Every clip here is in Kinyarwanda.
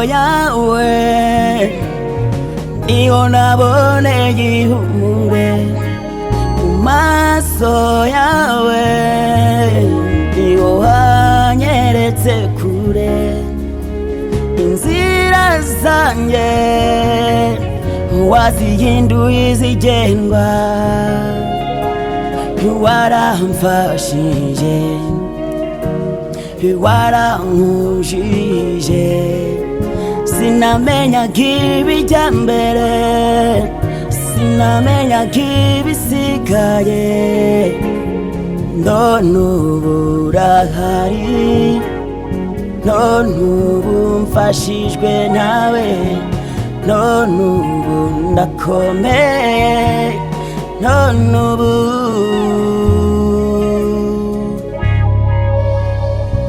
yawe niho naboneye ihumure, mu maso yawe niho hanyeretse kure, inzira zanjye wazihinduye izigendwa, waramfashije warankujije, sinamenyaga ibijya mbere, sinamenyaga ibisigaye, none ubu urahari, none ubu mfashijwe nawe, none ubu ndakomeye, none ubu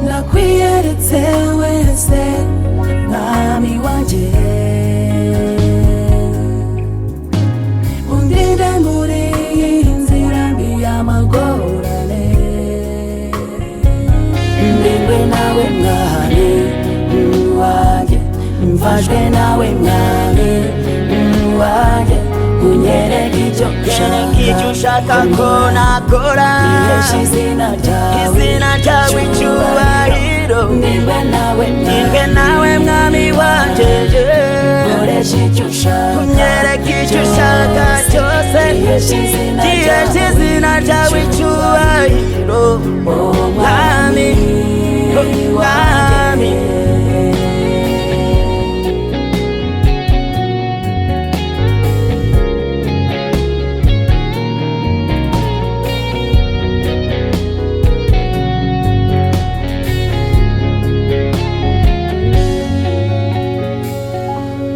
nakwiyeretse wese mwami wanje, undinde muri iyi nzira mbi y'amagorane, ndindwe nawe mwami wanjye, mfashwe nawe mwami wanjye, unyereke icyo ushaka ko nakora, izina ryawe icyubahiro, ndindwe nawe mwami wanjye, nkoresha icyo ushaka, unyereke icyo ushaka cyose, gihesha izina ryawe icyubahiro, mwami mwami.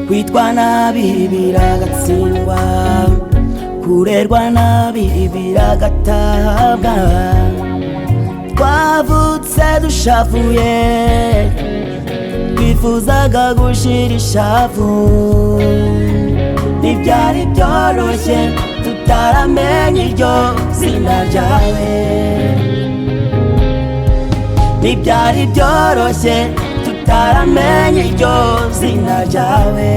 Kwitwa nabi biragatsindwa, kurerwa nabi biragatabwa, twavutse dushavuye, twifuzaga gushira ishavu, ntibyari byoroshye tutaramenya iryo zina ryawe, ntibyari byoroshye tutaramenya iryo zina ryawe,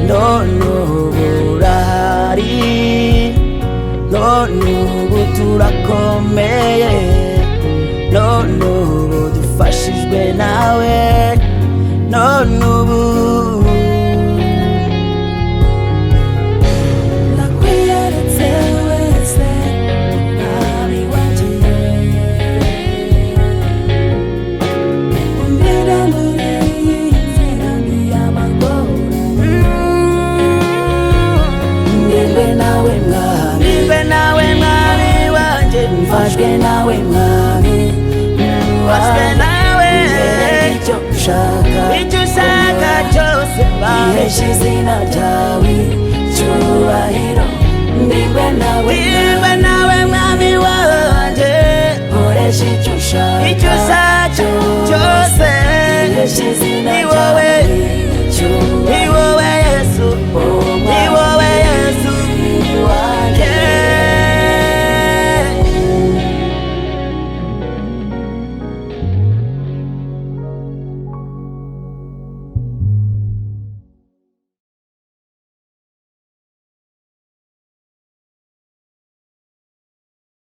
none ubu urahari, none ubu turakomeye, none ubu dufashijwe nawe, none ubu nakwiyeretse wese mwami wanje, mfashwe nawe mwami, mfashwe nawe, icyo ushaka cyose, gihesha izina ryawe